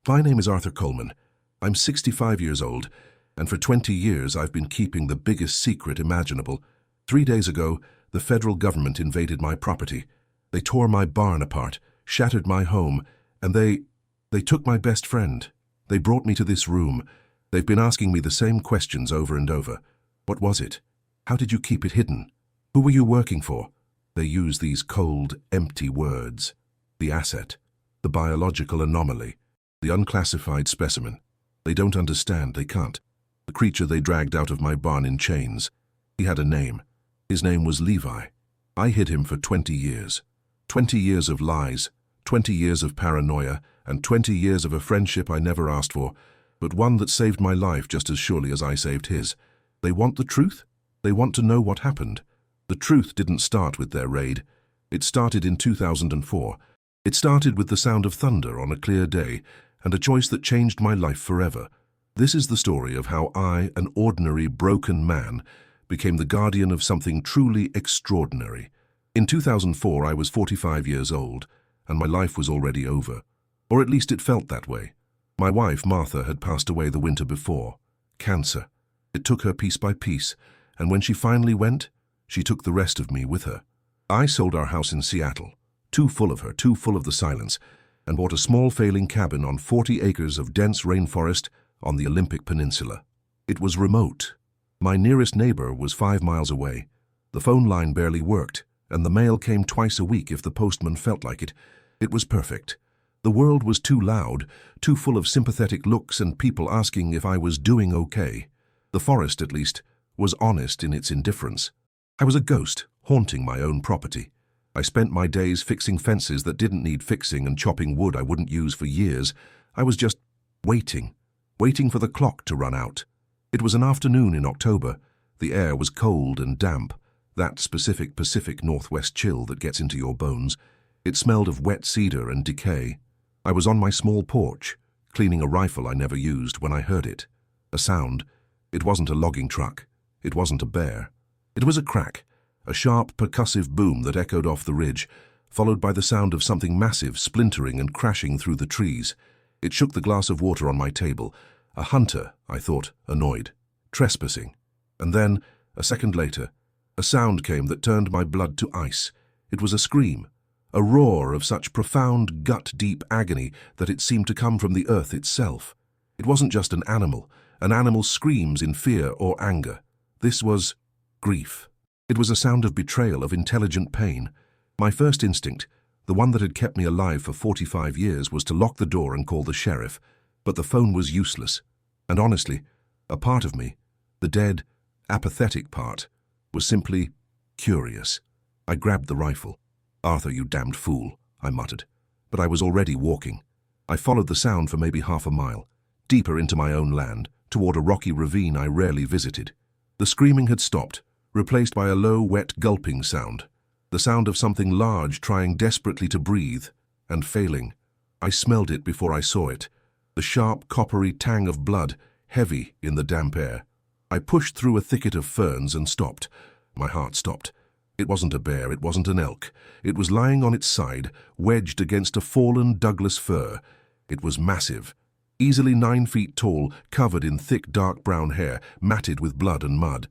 My name is Arthur Coleman. I'm 65 years old, and for 20 years I've been keeping the biggest secret imaginable. 3 days ago, the federal government invaded my property. They tore my barn apart, shattered my home, and they took my best friend. They brought me to this room. They've been asking me the same questions over and over. What was it? How did you keep it hidden? Who were you working for? They use these cold, empty words. The asset, the biological anomaly, the unclassified specimen. They don't understand, they can't. The creature they dragged out of my barn in chains. He had a name. His name was Levi. I hid him for 20 years. 20 years of lies, 20 years of paranoia, and 20 years of a friendship I never asked for, but one that saved my life just as surely as I saved his. They want the truth? They want to know what happened. The truth didn't start with their raid. It started in 2004. It started with the sound of thunder on a clear day, and a choice that changed my life forever. This is the story of how I, an ordinary, broken man, became the guardian of something truly extraordinary. In 2004, I was 45 years old, and my life was already over. Or at least it felt that way. My wife, Martha, had passed away the winter before. Cancer. It took her piece by piece, and when she finally went, she took the rest of me with her. I sold our house in Seattle, too full of her, too full of the silence, and bought a small failing cabin on 40 acres of dense rainforest on the Olympic Peninsula. It was remote. My nearest neighbor was 5 miles away. The phone line barely worked, and the mail came twice a week if the postman felt like it. It was perfect. The world was too loud, too full of sympathetic looks and people asking if I was doing okay. The forest, at least, was honest in its indifference. I was a ghost, haunting my own property. I spent my days fixing fences that didn't need fixing and chopping wood I wouldn't use for years. I was just waiting for the clock to run out. It was an afternoon in October. The air was cold and damp, that specific Pacific Northwest chill that gets into your bones. It smelled of wet cedar and decay. I was on my small porch, cleaning a rifle I never used, when I heard it. A sound. It wasn't a logging truck. It wasn't a bear. It was a crack, a sharp, percussive boom that echoed off the ridge, followed by the sound of something massive splintering and crashing through the trees. It shook the glass of water on my table. A hunter, I thought, annoyed. Trespassing. And then, a second later, a sound came that turned my blood to ice. It was a scream, a roar of such profound, gut-deep agony that it seemed to come from the earth itself. It wasn't just an animal. An animal screams in fear or anger. This was grief. It was a sound of betrayal, of intelligent pain. My first instinct, the one that had kept me alive for 45 years, was to lock the door and call the sheriff. But the phone was useless. And honestly, a part of me, the dead, apathetic part, was simply curious. I grabbed the rifle. "Arthur, you damned fool," I muttered. But I was already walking. I followed the sound for maybe half a mile, deeper into my own land, toward a rocky ravine I rarely visited. The screaming had stopped, replaced by a low, wet gulping sound. The sound of something large trying desperately to breathe, and failing. I smelled it before I saw it. The sharp, coppery tang of blood, heavy in the damp air. I pushed through a thicket of ferns and stopped. My heart stopped. It wasn't a bear, it wasn't an elk. It was lying on its side, wedged against a fallen Douglas fir. It was massive, easily 9 feet tall, covered in thick dark brown hair, matted with blood and mud.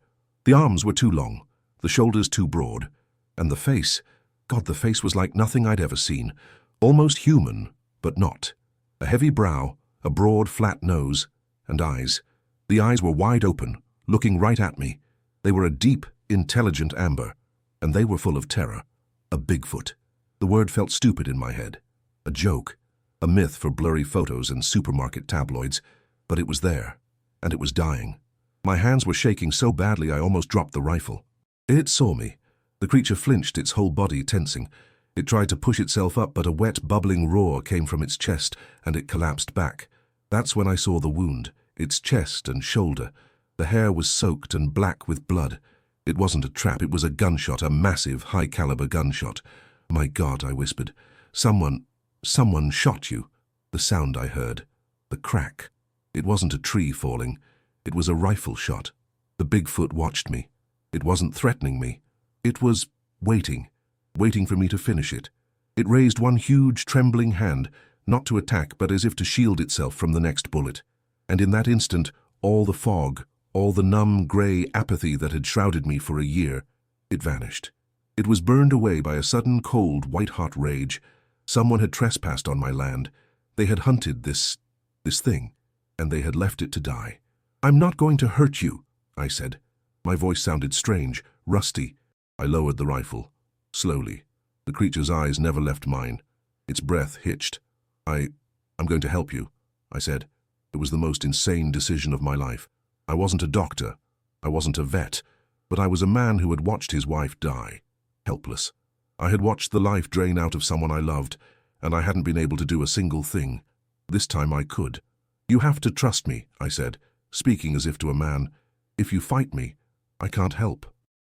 The arms were too long, the shoulders too broad, and the face, God, the face was like nothing I'd ever seen. Almost human, but not. A heavy brow, a broad, flat nose, and eyes. The eyes were wide open, looking right at me. They were a deep, intelligent amber, and they were full of terror. A Bigfoot. The word felt stupid in my head. A joke. A myth for blurry photos and supermarket tabloids, but it was there, and it was dying. My hands were shaking so badly I almost dropped the rifle. It saw me. The creature flinched, its whole body tensing. It tried to push itself up, but a wet, bubbling roar came from its chest, and it collapsed back. That's when I saw the wound, its chest and shoulder. The hair was soaked and black with blood. It wasn't a trap, it was a gunshot, a massive, high-caliber gunshot. "My God," I whispered. Someone shot you." The sound I heard. The crack. It wasn't a tree falling. It was a rifle shot. The Bigfoot watched me. It wasn't threatening me. It was waiting for me to finish it. It raised one huge, trembling hand, not to attack but as if to shield itself from the next bullet. And in that instant, all the fog, all the numb, grey apathy that had shrouded me for a year, it vanished. It was burned away by a sudden, cold, white-hot rage. Someone had trespassed on my land. They had hunted this thing, and they had left it to die. "I'm not going to hurt you," I said. My voice sounded strange, rusty. I lowered the rifle, slowly. The creature's eyes never left mine. Its breath hitched. I'm going to help you," I said. It was the most insane decision of my life. I wasn't a doctor. I wasn't a vet. But I was a man who had watched his wife die. Helpless. I had watched the life drain out of someone I loved, and I hadn't been able to do a single thing. This time I could. "You have to trust me," I said, speaking as if to a man. "If you fight me, I can't help.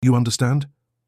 You understand?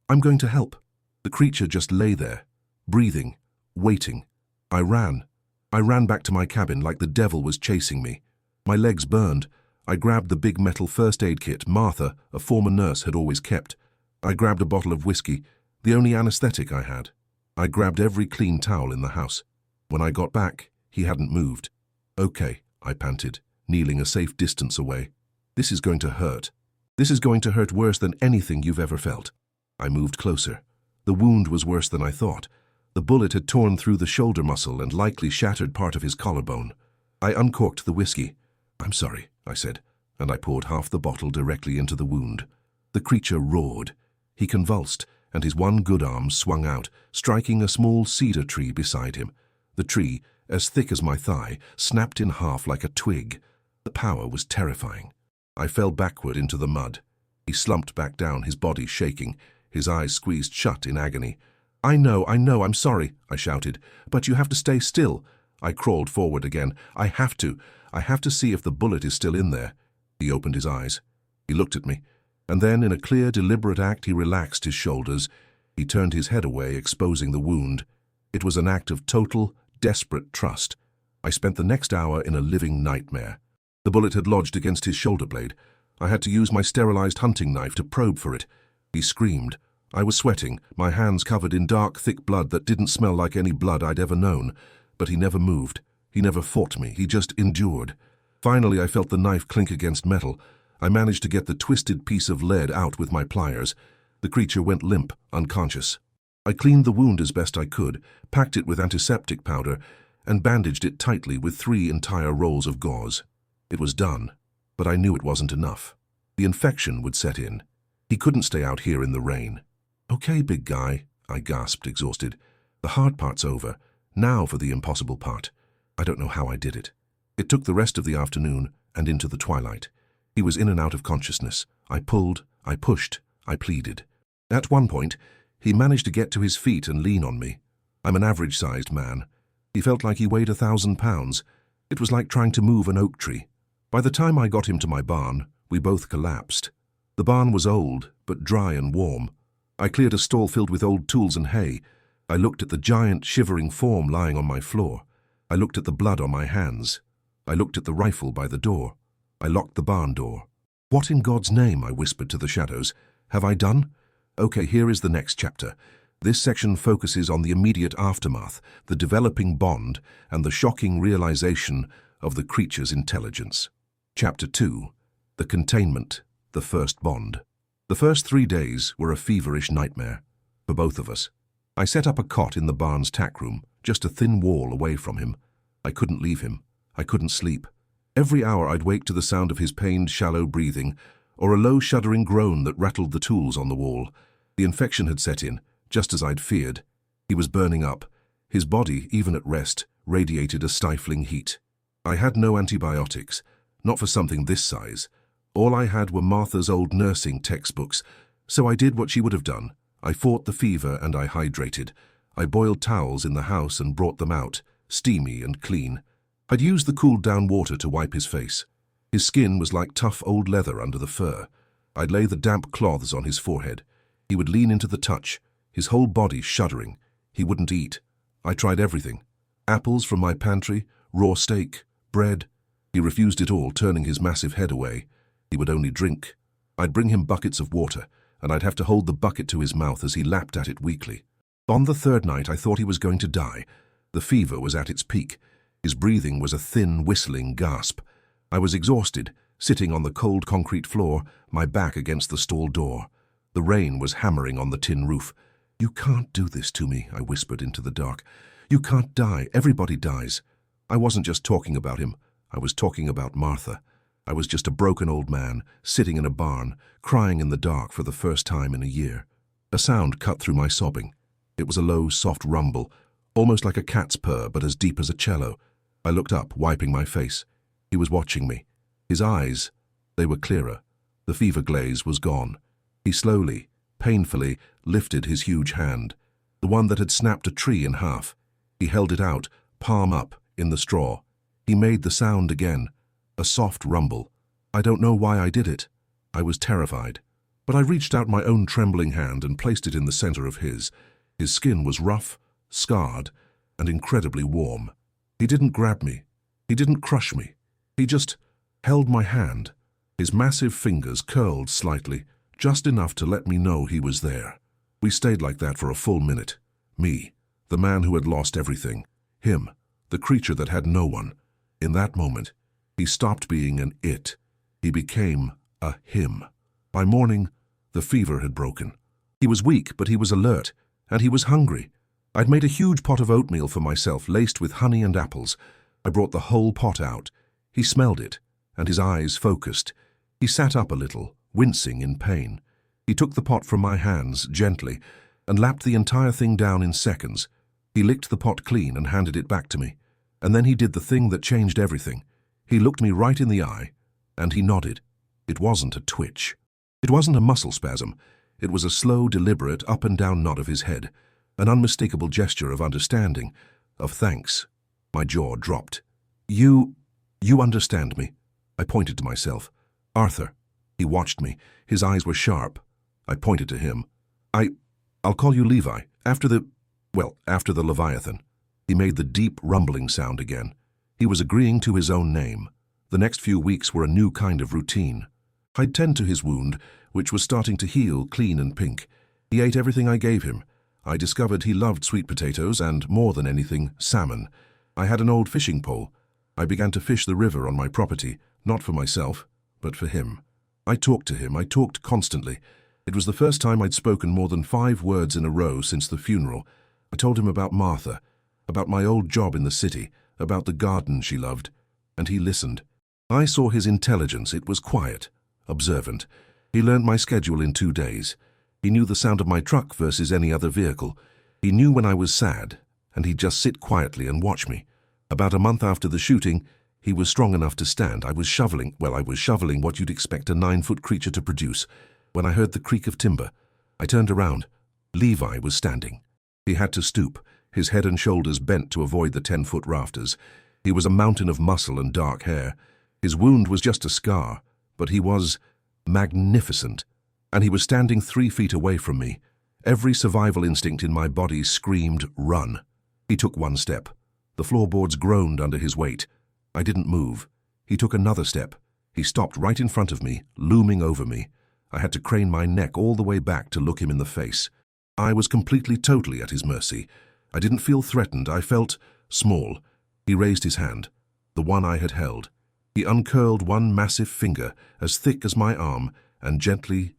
I'm going to help." The creature just lay there, breathing, waiting. I ran. I ran back to my cabin like the devil was chasing me. My legs burned. I grabbed the big metal first aid kit Martha, a former nurse, had always kept. I grabbed a bottle of whiskey, the only anesthetic I had. I grabbed every clean towel in the house. When I got back, he hadn't moved. "Okay," I panted, kneeling a safe distance away. "This is going to hurt. This is going to hurt worse than anything you've ever felt." I moved closer. The wound was worse than I thought. The bullet had torn through the shoulder muscle and likely shattered part of his collarbone. I uncorked the whiskey. "I'm sorry," I said, and I poured half the bottle directly into the wound. The creature roared. He convulsed, and his one good arm swung out, striking a small cedar tree beside him. The tree, as thick as my thigh, snapped in half like a twig. The power was terrifying. I fell backward into the mud. He slumped back down, his body shaking, his eyes squeezed shut in agony. I know, I'm sorry," I shouted, "but you have to stay still." I crawled forward again. I have to see if the bullet is still in there." He opened his eyes. He looked at me, and then, in a clear, deliberate act, he relaxed his shoulders. He turned his head away, exposing the wound. It was an act of total, desperate trust. I spent the next hour in a living nightmare. The bullet had lodged against his shoulder blade. I had to use my sterilized hunting knife to probe for it. He screamed. I was sweating, my hands covered in dark, thick blood that didn't smell like any blood I'd ever known. But he never moved. He never fought me. He just endured. Finally, I felt the knife clink against metal. I managed to get the twisted piece of lead out with my pliers. The creature went limp, unconscious. I cleaned the wound as best I could, packed it with antiseptic powder, and bandaged it tightly with 3 entire rolls of gauze. It was done, but I knew it wasn't enough. The infection would set in. He couldn't stay out here in the rain. "Okay, big guy," I gasped, exhausted. "The hard part's over. Now for the impossible part." I don't know how I did it. It took the rest of the afternoon and into the twilight. He was in and out of consciousness. I pulled, I pushed, I pleaded. At one point, he managed to get to his feet and lean on me. I'm an average-sized man. He felt like he weighed 1,000 pounds. It was like trying to move an oak tree. By the time I got him to my barn, we both collapsed. The barn was old, but dry and warm. I cleared a stall filled with old tools and hay. I looked at the giant, shivering form lying on my floor. I looked at the blood on my hands. I looked at the rifle by the door. I locked the barn door. "What in God's name," I whispered to the shadows, "have I done?" Okay, here is the next chapter. This section focuses on the immediate aftermath, the developing bond, and the shocking realization of the creature's intelligence. Chapter 2. The Containment, the First Bond. The first 3 days were a feverish nightmare for both of us. I set up a cot in the barn's tack room, just a thin wall away from him. I couldn't leave him. I couldn't sleep. Every hour I'd wake to the sound of his pained, shallow breathing, or a low, shuddering groan that rattled the tools on the wall. The infection had set in, just as I'd feared. He was burning up. His body, even at rest, radiated a stifling heat. I had no antibiotics, not for something this size. All I had were Martha's old nursing textbooks, so I did what she would have done. I fought the fever and I hydrated. I boiled towels in the house and brought them out, steamy and clean. I'd used the cooled-down water to wipe his face. His skin was like tough old leather under the fur. I'd lay the damp cloths on his forehead. He would lean into the touch, his whole body shuddering. He wouldn't eat. I tried everything. Apples from my pantry, raw steak, bread. He refused it all, turning his massive head away. He would only drink. I'd bring him buckets of water, and I'd have to hold the bucket to his mouth as he lapped at it weakly. On the 3rd night, I thought he was going to die. The fever was at its peak. His breathing was a thin, whistling gasp. I was exhausted, sitting on the cold concrete floor, my back against the stall door. The rain was hammering on the tin roof. "You can't do this to me," I whispered into the dark. "You can't die. Everybody dies." I wasn't just talking about him. I was talking about Martha. I was just a broken old man, sitting in a barn, crying in the dark for the first time in a year. A sound cut through my sobbing. It was a low, soft rumble, almost like a cat's purr, but as deep as a cello. I looked up, wiping my face. He was watching me. His eyes, they were clearer. The fever glaze was gone. He slowly, painfully, lifted his huge hand, the one that had snapped a tree in half. He held it out, palm up, in the straw. He made the sound again, a soft rumble. I don't know why I did it. I was terrified. But I reached out my own trembling hand and placed it in the center of his. His skin was rough, scarred, and incredibly warm. He didn't grab me. He didn't crush me. He just held my hand. His massive fingers curled slightly, just enough to let me know he was there. We stayed like that for a full minute. Me, the man who had lost everything. Him, the creature that had no one. In that moment, he stopped being an it. He became a him. By morning, the fever had broken. He was weak, but he was alert, and he was hungry. I'd made a huge pot of oatmeal for myself, laced with honey and apples. I brought the whole pot out. He smelled it, and his eyes focused. He sat up a little, wincing in pain. He took the pot from my hands, gently, and lapped the entire thing down in seconds. He licked the pot clean and handed it back to me. And then he did the thing that changed everything. He looked me right in the eye, and he nodded. It wasn't a twitch. It wasn't a muscle spasm. It was a slow, deliberate, up and down nod of his head, an unmistakable gesture of understanding, of thanks. My jaw dropped. You understand me." I pointed to myself. "Arthur." He watched me. His eyes were sharp. I pointed to him. I'll call you Levi, after the Leviathan." He made the deep, rumbling sound again. He was agreeing to his own name. The next few weeks were a new kind of routine. I'd tend to his wound, which was starting to heal clean and pink. He ate everything I gave him. I discovered he loved sweet potatoes and, more than anything, salmon. I had an old fishing pole. I began to fish the river on my property, not for myself, but for him. I talked to him. I talked constantly. It was the first time I'd spoken more than 5 words in a row since the funeral. I told him about Martha, about my old job in the city, about the garden she loved, and he listened. I saw his intelligence. It was quiet, observant. He learned my schedule in 2 days. He knew the sound of my truck versus any other vehicle. He knew when I was sad, and he'd just sit quietly and watch me. About a month after the shooting, he was strong enough to stand. I was shoveling what you'd expect a 9-foot creature to produce. When I heard the creak of timber, I turned around. Levi was standing. He had to stoop, his head and shoulders bent to avoid the 10-foot rafters. He was a mountain of muscle and dark hair. His wound was just a scar, but he was magnificent. And he was standing 3 feet away from me. Every survival instinct in my body screamed, "Run." He took 1 step. The floorboards groaned under his weight. I didn't move. He took another step. He stopped right in front of me, looming over me. I had to crane my neck all the way back to look him in the face. I was completely, totally at his mercy. I didn't feel threatened. I felt small. He raised his hand, the one I had held. He uncurled 1 massive finger, as thick as my arm, and gently,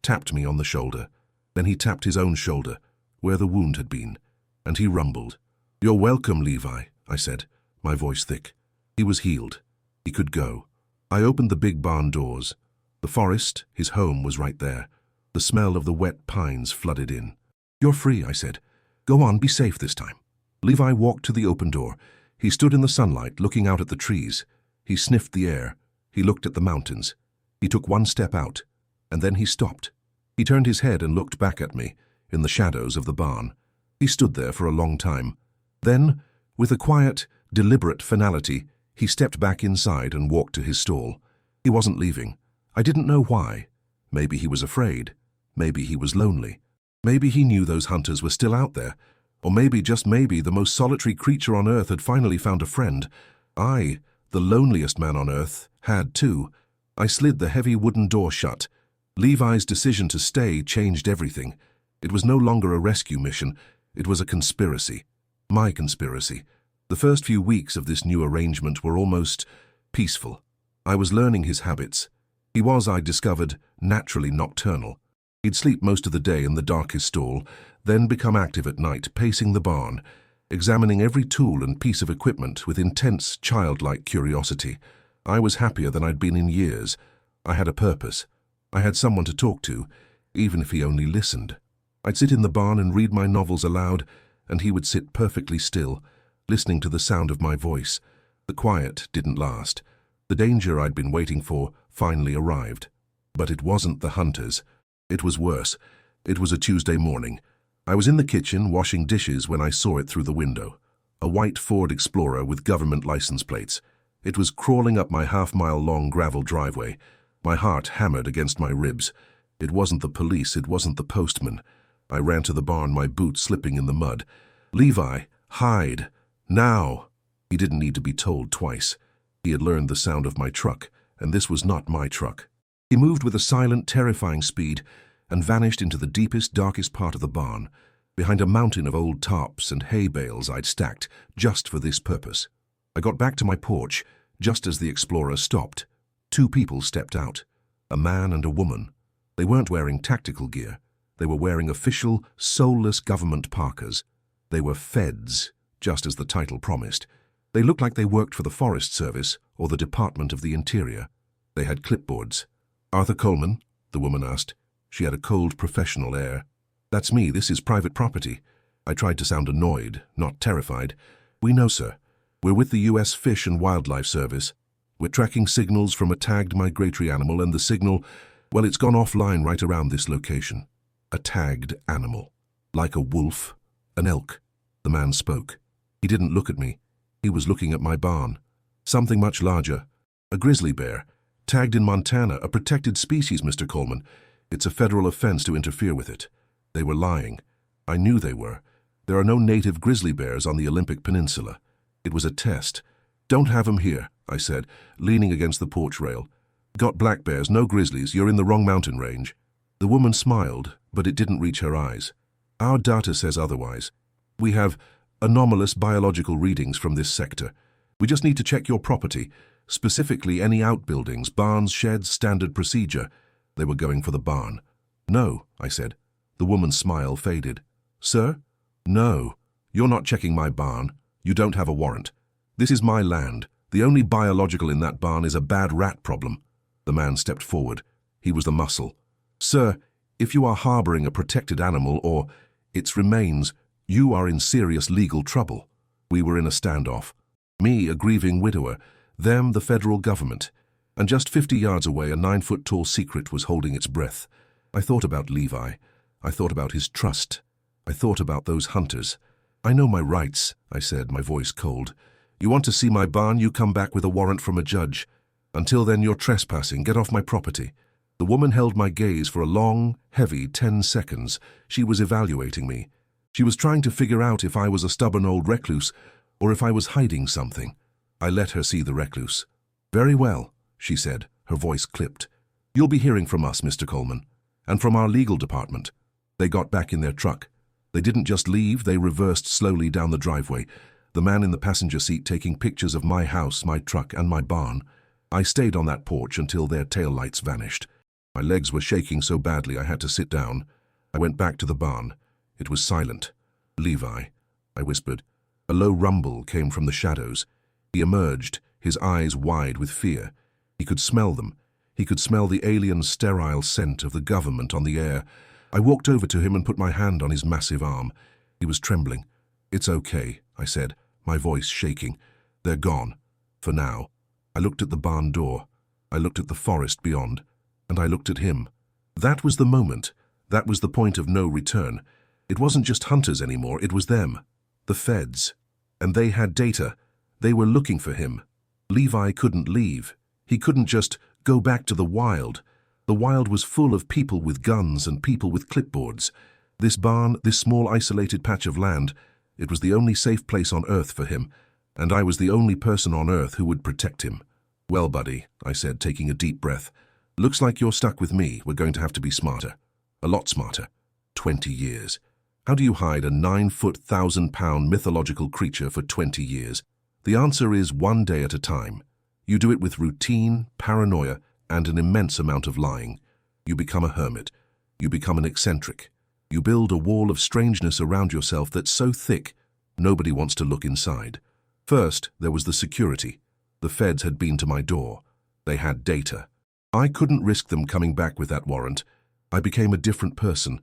tapped me on the shoulder. Then he tapped his own shoulder, where the wound had been, and he rumbled. "You're welcome, Levi," I said, my voice thick. He was healed. He could go. I opened the big barn doors. The forest, his home, was right there. The smell of the wet pines flooded in. "You're free," I said. "Go on, be safe this time." Levi walked to the open door. He stood in the sunlight, looking out at the trees. He sniffed the air. He looked at the mountains. He took 1 step out, and then he stopped. He turned his head and looked back at me, in the shadows of the barn. He stood there for a long time. Then, with a quiet, deliberate finality, he stepped back inside and walked to his stall. He wasn't leaving. I didn't know why. Maybe he was afraid. Maybe he was lonely. Maybe he knew those hunters were still out there. Or maybe, just maybe, the most solitary creature on Earth had finally found a friend. I, the loneliest man on Earth, had too. I slid the heavy wooden door shut. Levi's decision to stay changed everything. It was no longer a rescue mission. It was a conspiracy. My conspiracy. The first few weeks of this new arrangement were almost peaceful. I was learning his habits. He was, I discovered, naturally nocturnal. He'd sleep most of the day in the darkest stall, then become active at night, pacing the barn, examining every tool and piece of equipment with intense, childlike curiosity. I was happier than I'd been in years. I had a purpose. I had someone to talk to, even if he only listened. I'd sit in the barn and read my novels aloud, and he would sit perfectly still, listening to the sound of my voice. The quiet didn't last. The danger I'd been waiting for finally arrived. But it wasn't the hunters. It was worse. It was a Tuesday morning. I was in the kitchen washing dishes when I saw it through the window. A white Ford Explorer with government license plates. It was crawling up my half-mile-long gravel driveway. My heart hammered against my ribs. It wasn't the police, it wasn't the postman. I ran to the barn, my boots slipping in the mud. "Levi, hide! Now!" He didn't need to be told twice. He had learned the sound of my truck, and this was not my truck. He moved with a silent, terrifying speed and vanished into the deepest, darkest part of the barn, behind a mountain of old tarps and hay bales I'd stacked just for this purpose. I got back to my porch just as the Explorer stopped. Two people stepped out, a man and a woman. They weren't wearing tactical gear. They were wearing official, soulless government parkas. They were feds, just as the title promised. They looked like they worked for the Forest Service or the Department of the Interior. They had clipboards. "Arthur Coleman?" the woman asked. She had a cold, professional air. "That's me. This is private property." I tried to sound annoyed, not terrified. "We know, sir. We're with the U.S. Fish and Wildlife Service. We're tracking signals from a tagged migratory animal, and the signal, well, it's gone offline right around this location." A tagged animal. Like a wolf, an elk. The man spoke. He didn't look at me. He was looking at my barn. Something much larger. A grizzly bear. Tagged in Montana, a protected species, Mr. Coleman. It's a federal offense to interfere with it. They were lying. I knew they were. There are no native grizzly bears on the Olympic Peninsula. It was a test. "Don't have 'em here," I said, leaning against the porch rail. "Got black bears, no grizzlies. You're in the wrong mountain range." The woman smiled, but it didn't reach her eyes. "Our data says otherwise. We have anomalous biological readings from this sector. We just need to check your property, specifically any outbuildings, barns, sheds, standard procedure." They were going for the barn. "No," I said. The woman's smile faded. "Sir? No. You're not checking my barn. You don't have a warrant. This is my land. The only biological in that barn is a bad rat problem." The man stepped forward. He was the muscle. "Sir, if you are harboring a protected animal or its remains, you are in serious legal trouble." We were in a standoff. Me, a grieving widower. Them, the federal government. And just 50 yards away, a 9-foot-tall secret was holding its breath. I thought about Levi. I thought about his trust. I thought about those hunters. "I know my rights," I said, my voice cold. "You want to see my barn, you come back with a warrant from a judge. Until then, you're trespassing. Get off my property." The woman held my gaze for a long, heavy 10 seconds. She was evaluating me. She was trying to figure out if I was a stubborn old recluse or if I was hiding something. I let her see the recluse. "Very well," she said, her voice clipped. "You'll be hearing from us, Mr. Coleman, and from our legal department." They got back in their truck. They didn't just leave, they reversed slowly down the driveway, the man in the passenger seat taking pictures of my house, my truck, and my barn. I stayed on that porch until their taillights vanished. My legs were shaking so badly I had to sit down. I went back to the barn. It was silent. "Levi," I whispered. A low rumble came from the shadows. He emerged, his eyes wide with fear. He could smell them. He could smell the alien, sterile scent of the government on the air. I walked over to him and put my hand on his massive arm. He was trembling. "It's okay," I said, my voice shaking. "They're gone. For now." I looked at the barn door. I looked at the forest beyond. And I looked at him. That was the moment. That was the point of no return. It wasn't just hunters anymore, it was them. The feds. And they had data. They were looking for him. Levi couldn't leave. He couldn't just go back to the wild. The wild was full of people with guns and people with clipboards. This barn, this small isolated patch of land, it was the only safe place on Earth for him, and I was the only person on Earth who would protect him. "Well, buddy," I said, taking a deep breath, "looks like you're stuck with me. We're going to have to be smarter. A lot smarter. 20 years. How do you hide a 9-foot, 1,000-pound mythological creature for 20 years? The answer is one day at a time. You do it with routine, paranoia, and an immense amount of lying. You become a hermit. You become an eccentric. You build a wall of strangeness around yourself that's so thick, nobody wants to look inside. First, there was the security. The feds had been to my door. They had data. I couldn't risk them coming back with that warrant. I became a different person.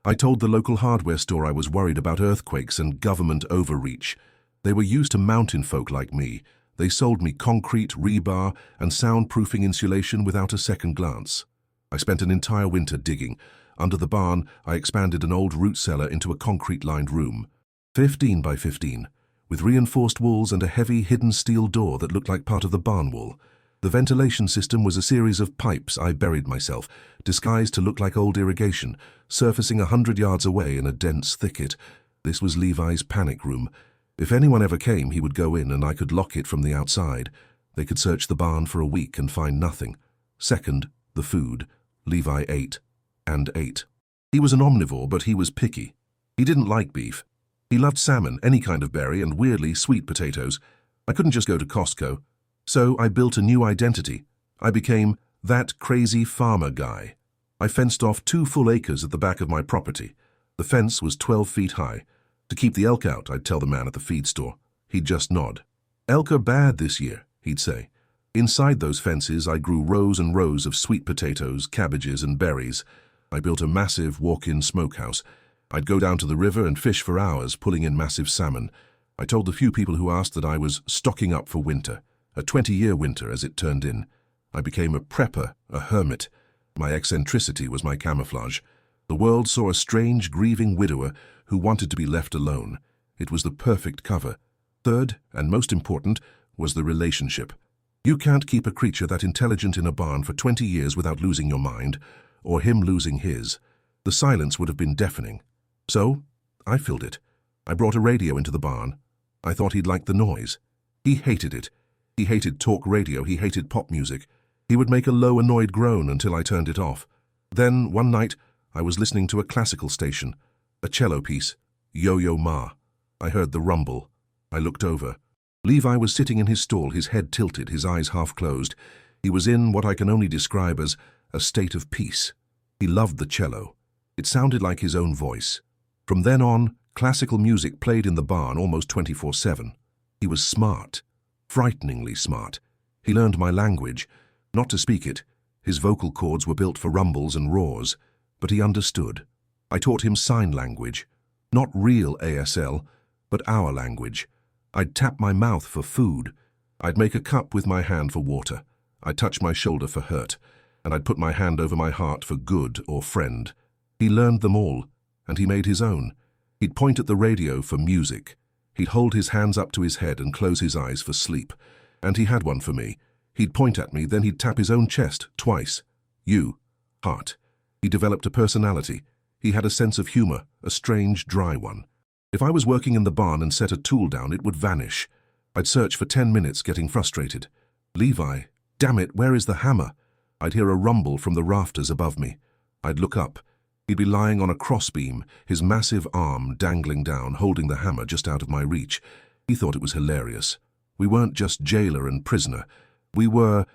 I told the local hardware store I was worried about earthquakes and government overreach. They were used to mountain folk like me. They sold me concrete, rebar, and soundproofing insulation without a second glance. I spent an entire winter digging. Under the barn, I expanded an old root cellar into a concrete-lined room, 15 by 15, with reinforced walls and a heavy, hidden steel door that looked like part of the barn wall. The ventilation system was a series of pipes I buried myself, disguised to look like old irrigation, surfacing 100 yards away in a dense thicket. This was Levi's panic room. If anyone ever came, he would go in and I could lock it from the outside. They could search the barn for a week and find nothing. Second, the food. Levi ate and ate. He was an omnivore, but he was picky. He didn't like beef. He loved salmon, any kind of berry, and weirdly, sweet potatoes. I couldn't just go to Costco. So I built a new identity. I became that crazy farmer guy. I fenced off 2 full acres at the back of my property. The fence was 12 feet high. To keep the elk out, I'd tell the man at the feed store. He'd just nod. "Elk are bad this year," he'd say. Inside those fences, I grew rows and rows of sweet potatoes, cabbages, and berries. I built a massive walk-in smokehouse. I'd go down to the river and fish for hours, pulling in massive salmon. I told the few people who asked that I was stocking up for winter. A 20-year winter, as it turned in. I became a prepper, a hermit. My eccentricity was my camouflage. The world saw a strange, grieving widower who wanted to be left alone. It was the perfect cover. Third, and most important, was the relationship. You can't keep a creature that intelligent in a barn for 20 years without losing your mind, or him losing his. The silence would have been deafening. So, I filled it. I brought a radio into the barn. I thought he'd like the noise. He hated it. He hated talk radio. He hated pop music. He would make a low, annoyed groan until I turned it off. Then, one night, I was listening to a classical station, a cello piece, Yo-Yo Ma. I heard the rumble. I looked over. Levi was sitting in his stall, his head tilted, his eyes half closed. He was in what I can only describe as a state of peace. He loved the cello. It sounded like his own voice. From then on, classical music played in the barn almost 24/7. He was smart, frighteningly smart. He learned my language, not to speak it. His vocal cords were built for rumbles and roars, but he understood. I taught him sign language, not real ASL, but our language. I'd tap my mouth for food. I'd make a cup with my hand for water. I'd touch my shoulder for hurt, and I'd put my hand over my heart for good or friend. He learned them all, and he made his own. He'd point at the radio for music. He'd hold his hands up to his head and close his eyes for sleep. And he had one for me. He'd point at me, then he'd tap his own chest twice. You, heart. He developed a personality. He had a sense of humor, a strange, dry one. If I was working in the barn and set a tool down, it would vanish. I'd search for 10 minutes, getting frustrated. "Levi, damn it, where is the hammer?" I'd hear a rumble from the rafters above me. I'd look up. He'd be lying on a crossbeam, his massive arm dangling down, holding the hammer just out of my reach. He thought it was hilarious. We weren't just jailer and prisoner. We were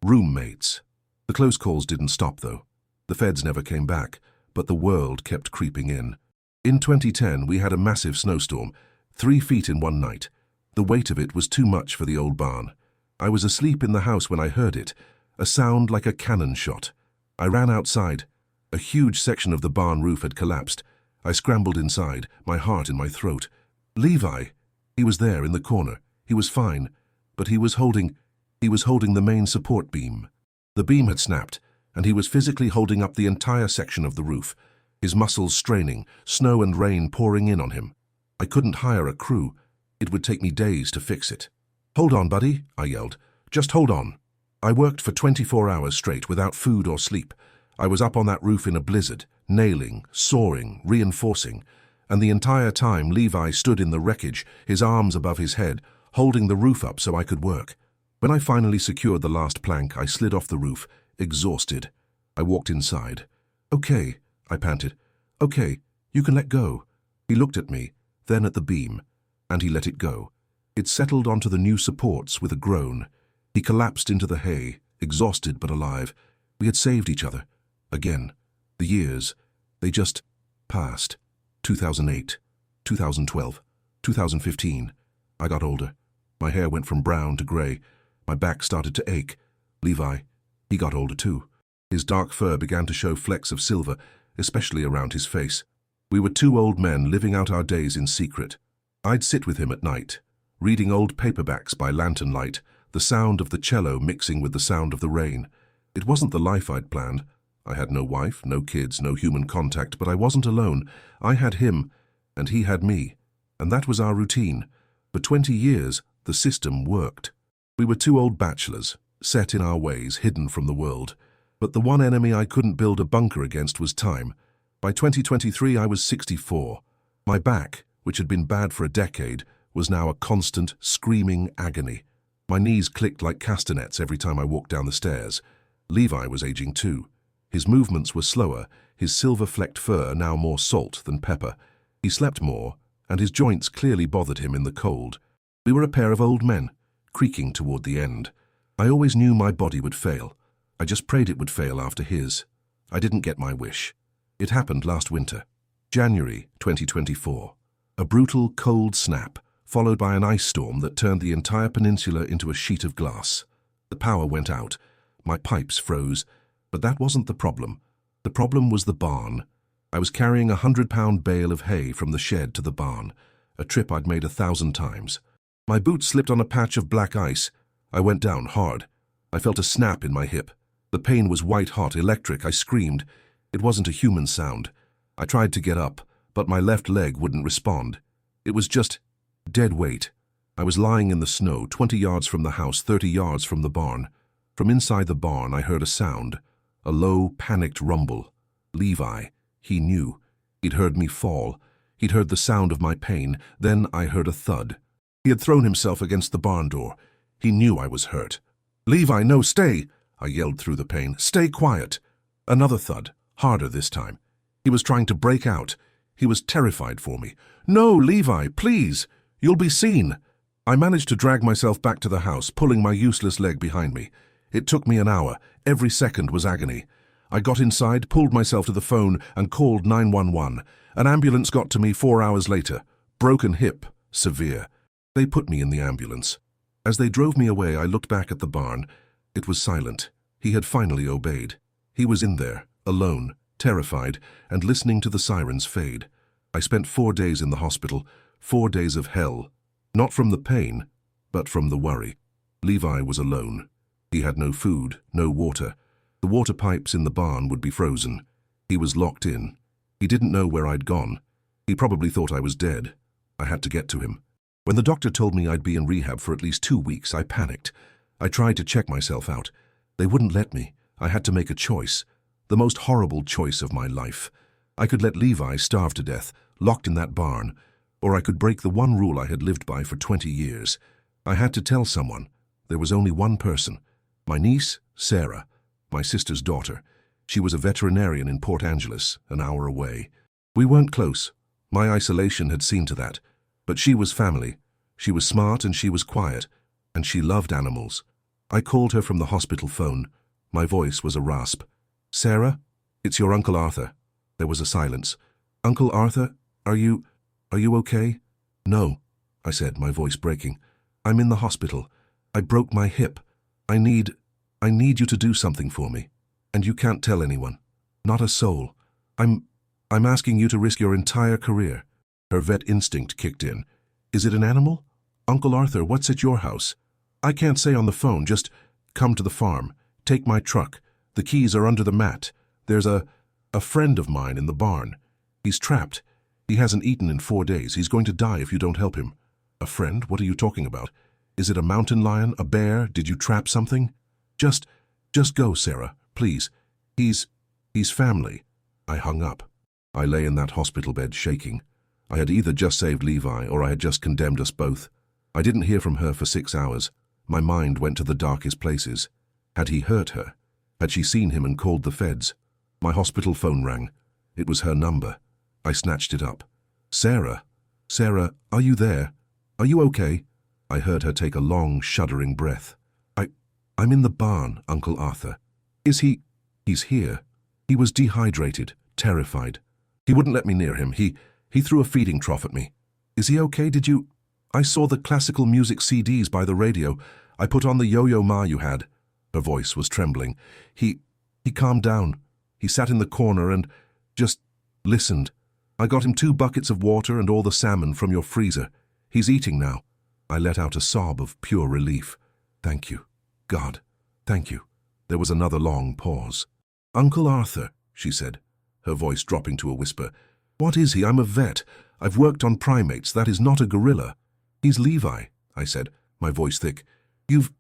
roommates. The close calls didn't stop, though. The feds never came back, but the world kept creeping in. In 2010, we had a massive snowstorm, 3 feet in one night. The weight of it was too much for the old barn. I was asleep in the house when I heard it, a sound like a cannon shot. I ran outside. A huge section of the barn roof had collapsed. I scrambled inside, my heart in my throat. Levi! He was there in the corner. He was fine, but he was holding the main support beam. The beam had snapped, and he was physically holding up the entire section of the roof, his muscles straining, snow and rain pouring in on him. I couldn't hire a crew. It would take me days to fix it. "Hold on, buddy," I yelled. "Just hold on." I worked for 24 hours straight without food or sleep. I was up on that roof in a blizzard, nailing, sawing, reinforcing, and the entire time Levi stood in the wreckage, his arms above his head, holding the roof up so I could work. When I finally secured the last plank, I slid off the roof, exhausted. I walked inside. "Okay," I panted. "Okay, you can let go." He looked at me, then at the beam, and he let it go. It settled onto the new supports with a groan. He collapsed into the hay, exhausted but alive. We had saved each other. Again. The years, they just passed. 2008, 2012, 2015. I got older. My hair went from brown to grey. My back started to ache. Levi, he got older too. His dark fur began to show flecks of silver, especially around his face. We were two old men living out our days in secret. I'd sit with him at night, reading old paperbacks by lantern light, the sound of the cello mixing with the sound of the rain. It wasn't the life I'd planned. I had no wife, no kids, no human contact, but I wasn't alone. I had him, and he had me, and that was our routine. For 20 years, the system worked. We were two old bachelors, set in our ways, hidden from the world. But the one enemy I couldn't build a bunker against was time. By 2023, I was 64. My back, which had been bad for a decade, was now a constant, screaming agony. My knees clicked like castanets every time I walked down the stairs. Levi was aging too. His movements were slower, his silver-flecked fur now more salt than pepper. He slept more, and his joints clearly bothered him in the cold. We were a pair of old men, creaking toward the end. I always knew my body would fail. I just prayed it would fail after his. I didn't get my wish. It happened last winter. January 2024. A brutal, cold snap, followed by an ice storm that turned the entire peninsula into a sheet of glass. The power went out. My pipes froze. But that wasn't the problem. The problem was the barn. I was carrying a 100-pound bale of hay from the shed to the barn, a trip I'd made 1,000 times. My boot slipped on a patch of black ice. I went down hard. I felt a snap in my hip. The pain was white-hot, electric. I screamed. It wasn't a human sound. I tried to get up, but my left leg wouldn't respond. It was just dead weight. I was lying in the snow, 20 yards from the house, 30 yards from the barn. From inside the barn, I heard a sound. A low, panicked rumble. Levi, he knew. He'd heard me fall. He'd heard the sound of my pain. Then I heard a thud. He had thrown himself against the barn door. He knew I was hurt. "Levi, no, stay!" I yelled through the pain. "Stay quiet!" Another thud, harder this time. He was trying to break out. He was terrified for me. "No, Levi, please! You'll be seen!" I managed to drag myself back to the house, pulling my useless leg behind me. It took me an hour. Every second was agony. I got inside, pulled myself to the phone, and called 911. An ambulance got to me 4 hours later. Broken hip. Severe. They put me in the ambulance. As they drove me away, I looked back at the barn. It was silent. He had finally obeyed. He was in there, alone, terrified, and listening to the sirens fade. I spent 4 days in the hospital, 4 days of hell. Not from the pain, but from the worry. Levi was alone. He had no food, no water. The water pipes in the barn would be frozen. He was locked in. He didn't know where I'd gone. He probably thought I was dead. I had to get to him. When the doctor told me I'd be in rehab for at least 2 weeks, I panicked. I tried to check myself out. They wouldn't let me. I had to make a choice. The most horrible choice of my life. I could let Levi starve to death, locked in that barn, or I could break the one rule I had lived by for 20 years. I had to tell someone. There was only one person. My niece, Sarah, my sister's daughter. She was a veterinarian in Port Angeles, an hour away. We weren't close. My isolation had seen to that. But she was family. She was smart and she was quiet. And she loved animals. I called her from the hospital phone. My voice was a rasp. "Sarah, it's your Uncle Arthur." There was a silence. "Uncle Arthur, are you okay?" "No," I said, my voice breaking. "I'm in the hospital. I broke my hip. I need you to do something for me. And you can't tell anyone. Not a soul. I'm asking you to risk your entire career." Her vet instinct kicked in. "Is it an animal? Uncle Arthur, what's at your house?" "I can't say on the phone, just come to the farm. Take my truck. The keys are under the mat. There's a friend of mine in the barn. He's trapped. He hasn't eaten in 4 days. He's going to die if you don't help him." "A friend? What are you talking about? Is it a mountain lion? A bear? Did you trap something?" Just go, Sarah, please. He's family." I hung up. I lay in that hospital bed shaking. I had either just saved Levi or I had just condemned us both. I didn't hear from her for 6 hours. My mind went to the darkest places. Had he hurt her? Had she seen him and called the feds? My hospital phone rang. It was her number. I snatched it up. Sarah? Sarah, are you there? Are you okay? I heard her take a long, shuddering breath. I'm in the barn, Uncle Arthur. Is he? He's here. He was dehydrated, terrified. He wouldn't let me near him. He threw a feeding trough at me. Is he okay? Did you? I saw the classical music CDs by the radio. I put on the Yo-Yo Ma you had. Her voice was trembling. He calmed down. He sat in the corner and just listened. I got him 2 buckets of water and all the salmon from your freezer. He's eating now. I let out a sob of pure relief. Thank you. God, thank you. There was another long pause. Uncle Arthur, she said, her voice dropping to a whisper. What is he? I'm a vet. I've worked on primates. That is not a gorilla. He's Levi, I said, my voice thick. You've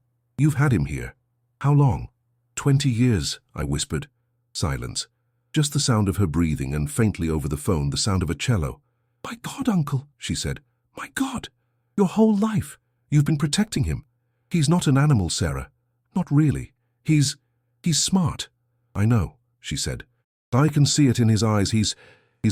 had him here. How long? 20 years, I whispered. Silence. Just the sound of her breathing and faintly over the phone the sound of a cello. My God, Uncle, she said. My God. Your whole life. You've been protecting him. He's not an animal, Sarah. Not really. He's smart. I know, she said. I can see it in his eyes. He's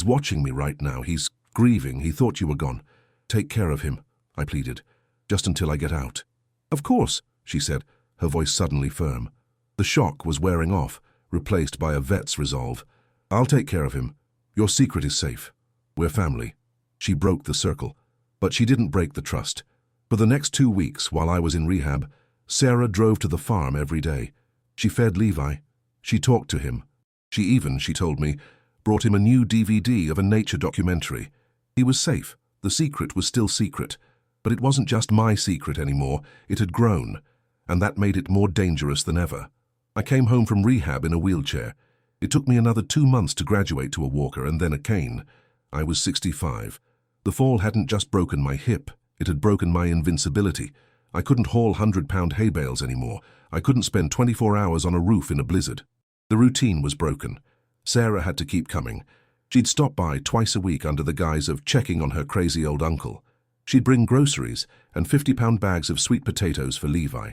watching me right now. He's grieving. He thought you were gone. Take care of him, I pleaded, just until I get out. Of course, she said, her voice suddenly firm. The shock was wearing off, replaced by a vet's resolve. I'll take care of him. Your secret is safe. We're family. She broke the circle, but she didn't break the trust. For the next 2 weeks, while I was in rehab, Sarah drove to the farm every day. She fed Levi. She talked to him. She even, she told me, brought him a new DVD of a nature documentary. He was safe. The secret was still secret. But it wasn't just my secret anymore. It had grown, and that made it more dangerous than ever. I came home from rehab in a wheelchair. It took me another 2 months to graduate to a walker and then a cane. I was 65. The fall hadn't just broken my hip. It had broken my invincibility. I couldn't haul 100-pound hay bales anymore. I couldn't spend 24 hours on a roof in a blizzard. The routine was broken. Sarah had to keep coming. She'd stop by twice a week under the guise of checking on her crazy old uncle. She'd bring groceries and 50-pound bags of sweet potatoes for Levi.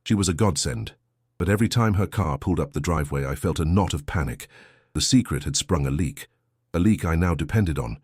She was a godsend. But every time her car pulled up the driveway, I felt a knot of panic. The secret had sprung a leak I now depended on.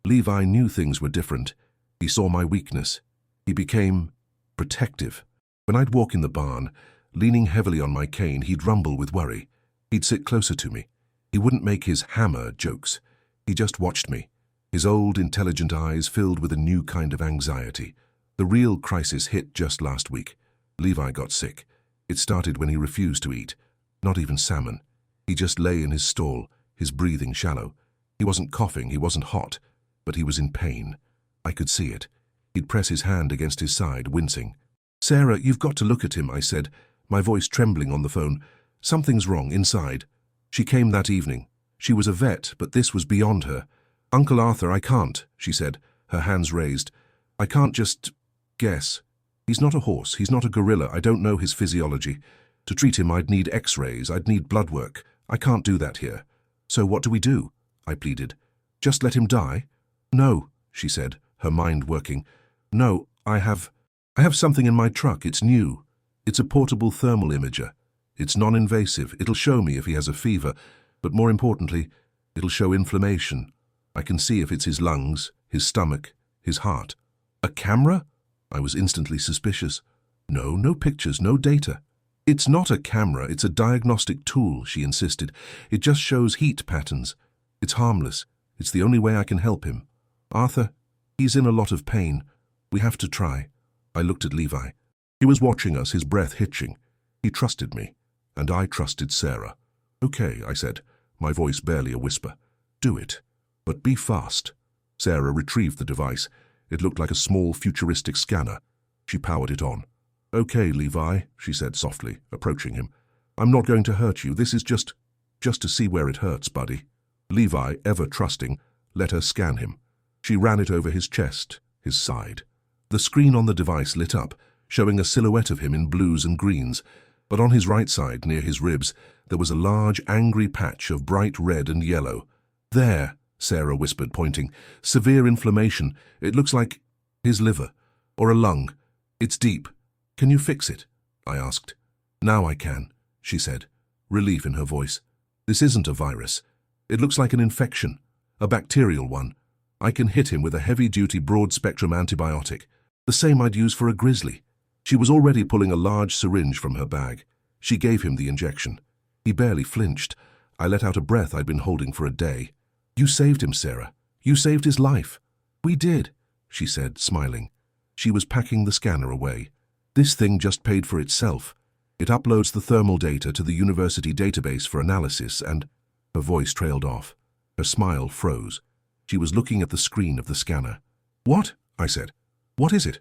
Levi knew things were different. He saw my weakness. He became protective. When I'd walk in the barn, leaning heavily on my cane, he'd rumble with worry. He'd sit closer to me. He wouldn't make his hammer jokes. He just watched me, his old, intelligent eyes filled with a new kind of anxiety. The real crisis hit just last week. Levi got sick. It started when he refused to eat. Not even salmon. He just lay in his stall, his breathing shallow. He wasn't coughing, he wasn't hot, but he was in pain. I could see it. He'd press his hand against his side, wincing. Sarah, you've got to look at him, I said, my voice trembling on the phone. Something's wrong inside. She came that evening. She was a vet, but this was beyond her. Uncle Arthur, I can't, she said, her hands raised. I can't just guess. He's not a horse, he's not a gorilla, I don't know his physiology. To treat him, I'd need x-rays, I'd need blood work. I can't do that here. So what do we do? I pleaded. Just let him die? No, she said, her mind working. No, I have something in my truck. It's new. It's a portable thermal imager. It's non-invasive. It'll show me if he has a fever, but more importantly, it'll show inflammation. I can see if it's his lungs, his stomach, his heart. A camera? I was instantly suspicious. No pictures, no data. It's not a camera, it's a diagnostic tool, she insisted. It just shows heat patterns. It's harmless. It's the only way I can help him. Arthur, he's in a lot of pain. We have to try. I looked at Levi. He was watching us, his breath hitching. He trusted me, and I trusted Sarah. Okay, I said, my voice barely a whisper. Do it, but be fast. Sarah retrieved the device. It looked like a small, futuristic scanner. She powered it on. Okay, Levi, she said softly, approaching him. I'm not going to hurt you. This is just to see where it hurts, buddy. Levi, ever trusting, let her scan him. She ran it over his chest, his side. The screen on the device lit up, showing a silhouette of him in blues and greens, but on his right side, near his ribs, there was a large, angry patch of bright red and yellow. There, Sarah whispered, pointing. Severe inflammation. It looks like his liver, or a lung. It's deep. Can you fix it? I asked. Now I can, she said, relief in her voice. This isn't a virus. It looks like an infection, a bacterial one. I can hit him with a heavy-duty broad-spectrum antibiotic, the same I'd use for a grizzly. She was already pulling a large syringe from her bag. She gave him the injection. He barely flinched. I let out a breath I'd been holding for a day. You saved him, Sarah. You saved his life. We did, she said, smiling. She was packing the scanner away. This thing just paid for itself. It uploads the thermal data to the university database for analysis and... Her voice trailed off. Her smile froze. She was looking at the screen of the scanner. What? I said. What is it?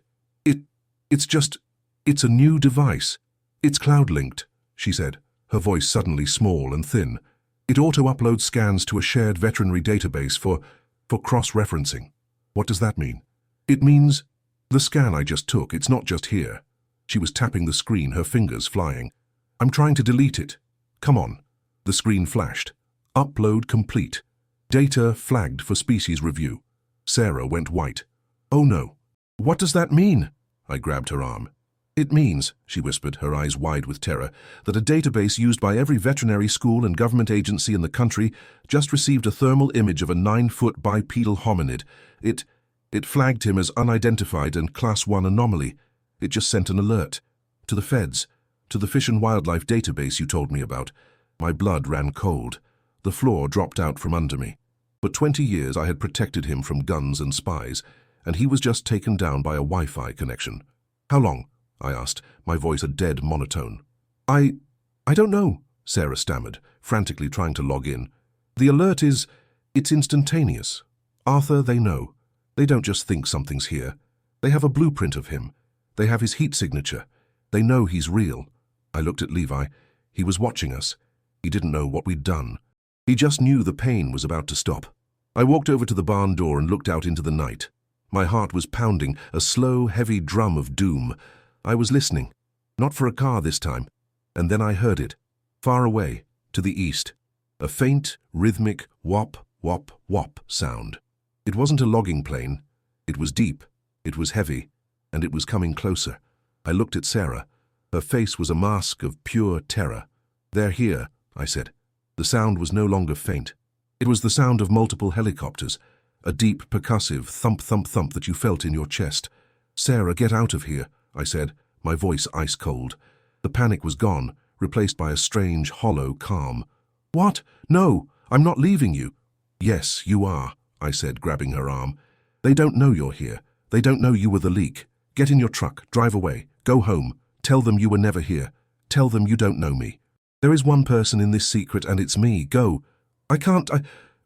It's a new device. It's cloud-linked, she said, her voice suddenly small and thin. It auto-uploads scans to a shared veterinary database for cross-referencing. What does that mean? It means the scan I just took, it's not just here. She was tapping the screen, her fingers flying. I'm trying to delete it. Come on. The screen flashed. Upload complete. Data flagged for species review. Sarah went white. Oh no. What does that mean? I grabbed her arm. It means, she whispered, her eyes wide with terror, that a database used by every veterinary school and government agency in the country just received a thermal image of a 9-foot bipedal hominid. It flagged him as unidentified and Class 1 anomaly. It just sent an alert. To the feds. To the Fish and Wildlife database you told me about. My blood ran cold. The floor dropped out from under me. For 20 years I had protected him from guns and spies, and he was just taken down by a Wi-Fi connection. How long? I asked, my voice a dead monotone. I don't know, Sarah stammered, frantically trying to log in. The alert it's instantaneous. Arthur, they know. They don't just think something's here. They have a blueprint of him. They have his heat signature. They know he's real. I looked at Levi. He was watching us. He didn't know what we'd done. He just knew the pain was about to stop. I walked over to the barn door and looked out into the night. My heart was pounding, a slow, heavy drum of doom. I was listening, not for a car this time, and then I heard it, far away, to the east, a faint, rhythmic whop, whop, whop sound. It wasn't a logging plane. It was deep, it was heavy, and it was coming closer. I looked at Sarah. Her face was a mask of pure terror. They're here, I said. The sound was no longer faint. It was the sound of multiple helicopters, a deep, percussive thump-thump-thump that you felt in your chest. Sarah, get out of here, I said, my voice ice-cold. The panic was gone, replaced by a strange, hollow calm. What? No, I'm not leaving you. Yes, you are, I said, grabbing her arm. They don't know you're here. They don't know you were the leak. Get in your truck, drive away, go home. Tell them you were never here. Tell them you don't know me. There is one person in this secret and it's me. Go.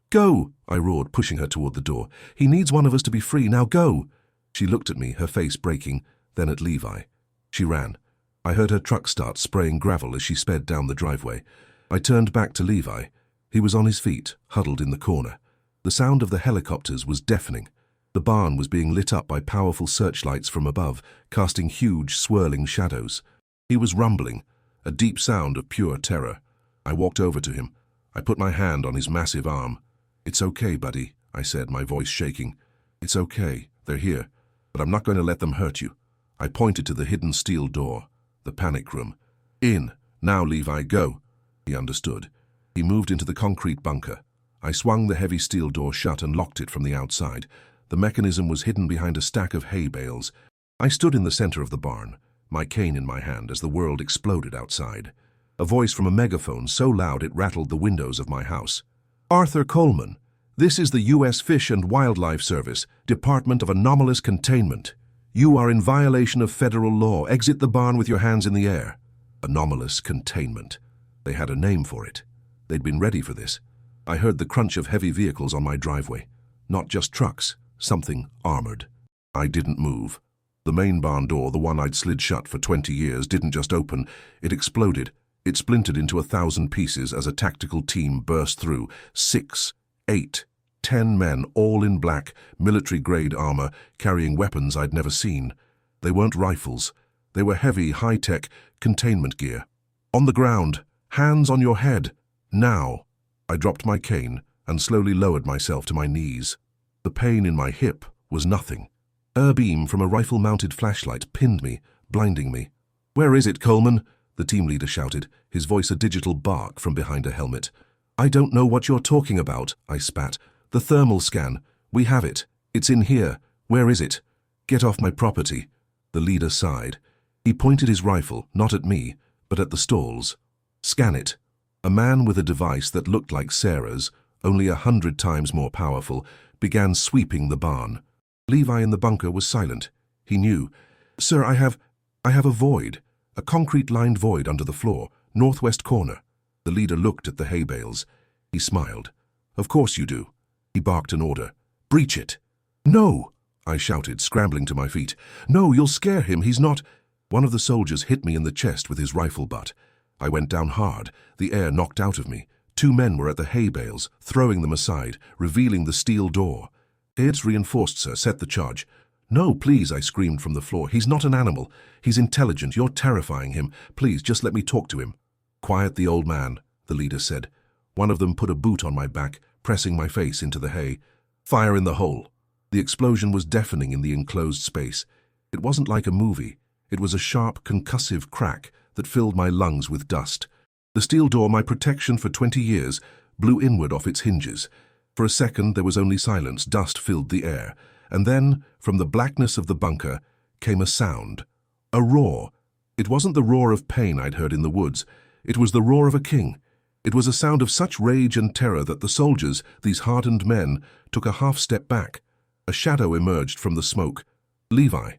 Go, I roared, pushing her toward the door. He needs one of us to be free. Now go. She looked at me, her face breaking, then at Levi. She ran. I heard her truck start spraying gravel as she sped down the driveway. I turned back to Levi. He was on his feet, huddled in the corner. The sound of the helicopters was deafening. The barn was being lit up by powerful searchlights from above, casting huge, swirling shadows. He was rumbling, a deep sound of pure terror. I walked over to him. I put my hand on his massive arm. It's okay, buddy, I said, my voice shaking. It's okay, they're here, but I'm not going to let them hurt you. I pointed to the hidden steel door, the panic room. In. Now, Levi, go. He understood. He moved into the concrete bunker. I swung the heavy steel door shut and locked it from the outside. The mechanism was hidden behind a stack of hay bales. I stood in the center of the barn, my cane in my hand as the world exploded outside. A voice from a megaphone so loud it rattled the windows of my house. Arthur Coleman, this is the U.S. Fish and Wildlife Service, Department of Anomalous Containment. You are in violation of federal law. Exit the barn with your hands in the air. Anomalous containment. They had a name for it. They'd been ready for this. I heard the crunch of heavy vehicles on my driveway. Not just trucks, something armored. I didn't move. The main barn door, the one I'd slid shut for 20 years, didn't just open. It exploded. It splintered into 1,000 pieces as a tactical team burst through. 6, 8, 10 men, all in black, military-grade armor, carrying weapons I'd never seen. They weren't rifles. They were heavy, high-tech containment gear. On the ground, hands on your head. Now. I dropped my cane and slowly lowered myself to my knees. The pain in my hip was nothing. A beam from a rifle-mounted flashlight pinned me, blinding me. Where is it, Coleman? The team leader shouted, his voice a digital bark from behind a helmet. I don't know what you're talking about, I spat. The thermal scan. "We have it. It's in here. Where is it?" "Get off my property." The leader sighed. He pointed his rifle, not at me, but at the stalls. "Scan it." A man with a device that looked like Sarah's, only 100 times more powerful, began sweeping the barn. Levi in the bunker was silent. He knew. "Sir, I have a void, a concrete-lined void under the floor, northwest corner." The leader looked at the hay bales. He smiled. "Of course you do." He barked an order. "Breach it." "No!" I shouted, scrambling to my feet. "No, you'll scare him. He's not—" One of the soldiers hit me in the chest with his rifle butt. I went down hard, the air knocked out of me. 2 men were at the hay bales, throwing them aside, revealing the steel door. "It's reinforced, sir. Set the charge." "No, please," I screamed from the floor. "He's not an animal. He's intelligent. You're terrifying him. Please, just let me talk to him." "Quiet the old man," the leader said. One of them put a boot on my back, pressing my face into the hay. "Fire in the hole." The explosion was deafening in the enclosed space. It wasn't like a movie. It was a sharp, concussive crack that filled my lungs with dust. The steel door, my protection for 20 years, blew inward off its hinges. For a second there was only silence. Dust filled the air. And then, from the blackness of the bunker, came a sound. A roar. It wasn't the roar of pain I'd heard in the woods. It was the roar of a king. It was a sound of such rage and terror that the soldiers, these hardened men, took a half-step back. A shadow emerged from the smoke. Levi.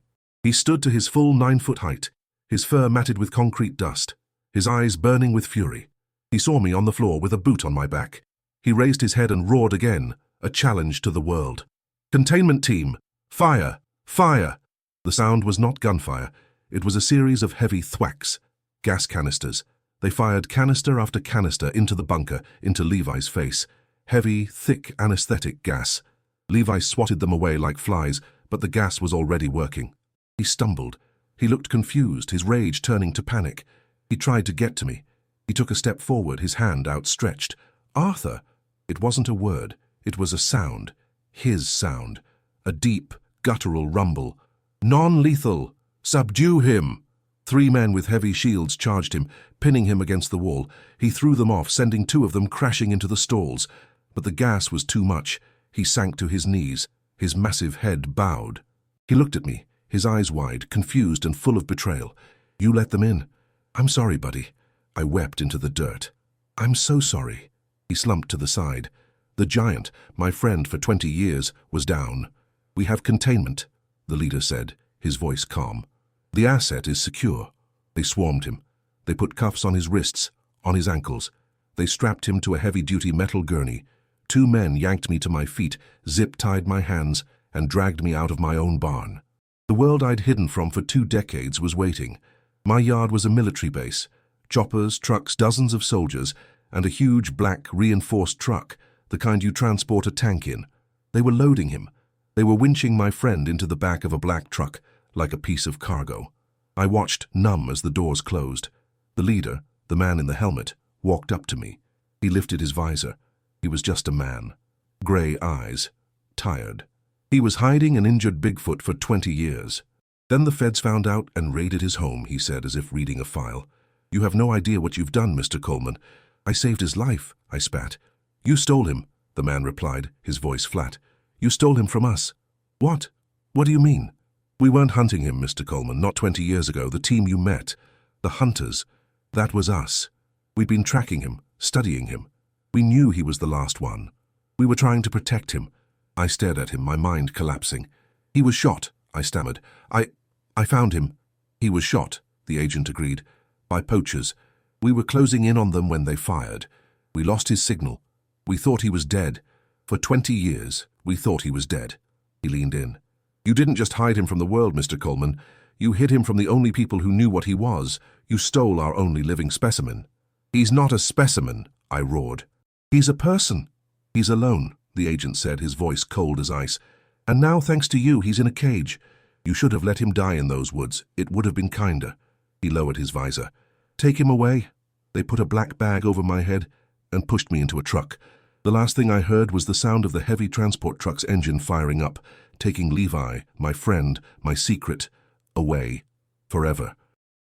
He stood to his full 9-foot height, his fur matted with concrete dust, his eyes burning with fury. He saw me on the floor with a boot on my back. He raised his head and roared again, a challenge to the world. "Containment team! Fire! Fire!" The sound was not gunfire. It was a series of heavy thwacks, gas canisters. They fired canister after canister into the bunker, into Levi's face. Heavy, thick anesthetic gas. Levi swatted them away like flies, but the gas was already working. He stumbled. He looked confused, his rage turning to panic. He tried to get to me. He took a step forward, his hand outstretched. "Arthur!" It wasn't a word. It was a sound. His sound. A deep, guttural rumble. "Non-lethal! Subdue him!" 3 men with heavy shields charged him, pinning him against the wall. He threw them off, sending 2 of them crashing into the stalls. But the gas was too much. He sank to his knees. His massive head bowed. He looked at me, his eyes wide, confused and full of betrayal. "You let them in." "I'm sorry, buddy." I wept into the dirt. "I'm so sorry." He slumped to the side. The giant, my friend for 20 years, was down. "We have containment," the leader said, his voice calm. "The asset is secure." They swarmed him. They put cuffs on his wrists, on his ankles. They strapped him to a heavy-duty metal gurney. 2 men yanked me to my feet, zip-tied my hands, and dragged me out of my own barn. The world I'd hidden from for 2 decades was waiting. My yard was a military base. Choppers, trucks, dozens of soldiers, and a huge black reinforced truck, the kind you transport a tank in. They were loading him. They were winching my friend into the back of a black truck, like a piece of cargo. I watched, numb, as the doors closed. The leader, the man in the helmet, walked up to me. He lifted his visor. He was just a man. Gray eyes. Tired. He was hiding an injured Bigfoot for 20 years. "Then the feds found out and raided his home," he said, as if reading a file. "You have no idea what you've done, Mr. Coleman." "I saved his life," I spat. "You stole him," the man replied, his voice flat. "You stole him from us." "What? What do you mean?" "We weren't hunting him, Mr. Coleman, not 20 years ago. The team you met. The hunters. That was us. We'd been tracking him, studying him. We knew he was the last one. We were trying to protect him." I stared at him, my mind collapsing. "He was shot," I stammered. I found him." "He was shot," the agent agreed. "By poachers. We were closing in on them when they fired. We lost his signal. We thought he was dead. For 20 years, we thought he was dead." He leaned in. "You didn't just hide him from the world, Mr. Coleman. You hid him from the only people who knew what he was. You stole our only living specimen." "He's not a specimen," I roared. "He's a person." "He's alone," the agent said, his voice cold as ice. "And now, thanks to you, he's in a cage. You should have let him die in those woods. It would have been kinder." He lowered his visor. "Take him away." They put a black bag over my head and pushed me into a truck. The last thing I heard was the sound of the heavy transport truck's engine firing up, taking Levi, my friend, my secret, away, forever.